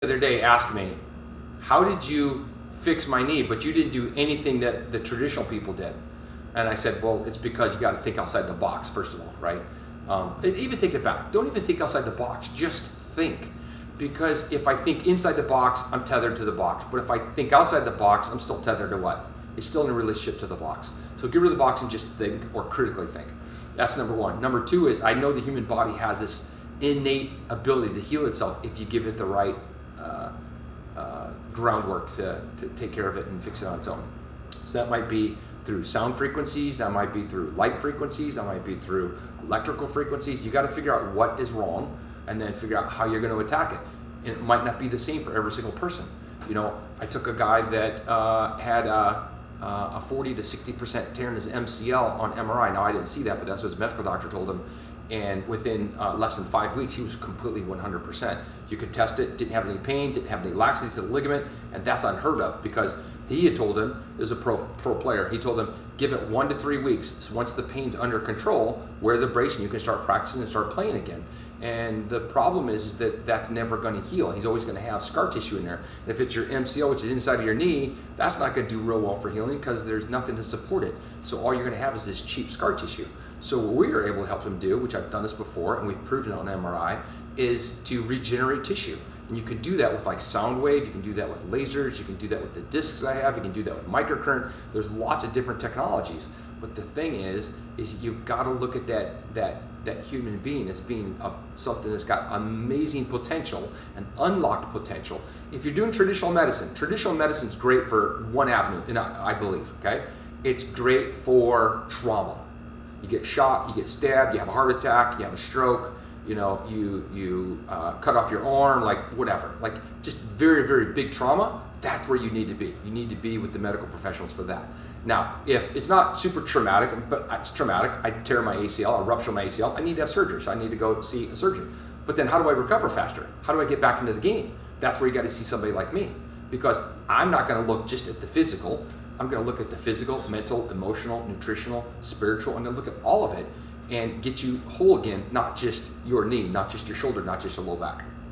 The other day asked me, how did you fix my knee, but you didn't do anything that the traditional people did? And I said, well, it's because you got to think outside the box, first of all, right? Even take it back. Don't even think outside the box. Just think. Because if I think inside the box, I'm tethered to the box. But if I think outside the box, I'm still tethered to what? It's still in a relationship to the box. So get rid of the box and just think, or critically think. That's number one. Number two is, I know the human body has this innate ability to heal itself if you give it the right groundwork to take care of it and fix it on its own. So that might be through sound frequencies, that might be through light frequencies, that might be through electrical frequencies. You got to figure out what is wrong and then figure out how you're going to attack it. And it might not be the same for every single person. You know, I took a guy that had a 40 to 60% tear in his MCL on MRI. Now I didn't see that, but that's what his medical doctor told him. And within less than 5 weeks, he was completely 100%. You could test it, didn't have any pain, didn't have any laxity to the ligament, and that's unheard of because he had told him, this is a pro player, he told him, give it 1 to 3 weeks. So once the pain's under control, wear the brace and you can start practicing and start playing again. And the problem is that that's never going to heal. He's always going to have scar tissue in there. And if it's your MCL, which is inside of your knee, that's not going to do real well for healing because there's nothing to support it. So all you're going to have is this cheap scar tissue. So what we are able to help him do, which I've done this before and we've proven it on MRI, is to regenerate tissue. And you can do that with like sound wave, you can do that with lasers, you can do that with the discs I have, you can do that with microcurrent. There's lots of different technologies. But the thing is you've got to look at that human being as being something that's got amazing potential and unlocked potential. If you're doing traditional medicine is great for one avenue, and I believe, okay? It's great for trauma. You get shot, you get stabbed, you have a heart attack, you have a stroke, you know, you cut off your arm, like whatever. Like just very, very big trauma, that's where you need to be. You need to be with the medical professionals for that. Now, if it's not super traumatic, but it's traumatic, I tear my ACL, I rupture my ACL, I need to have surgery, so I need to go see a surgeon. But then how do I recover faster? How do I get back into the game? That's where you got to see somebody like me. Because I'm not going to look just at the physical, I'm going to look at the physical, mental, emotional, nutritional, spiritual. I'm going to look at all of it and get you whole again, not just your knee, not just your shoulder, not just your low back.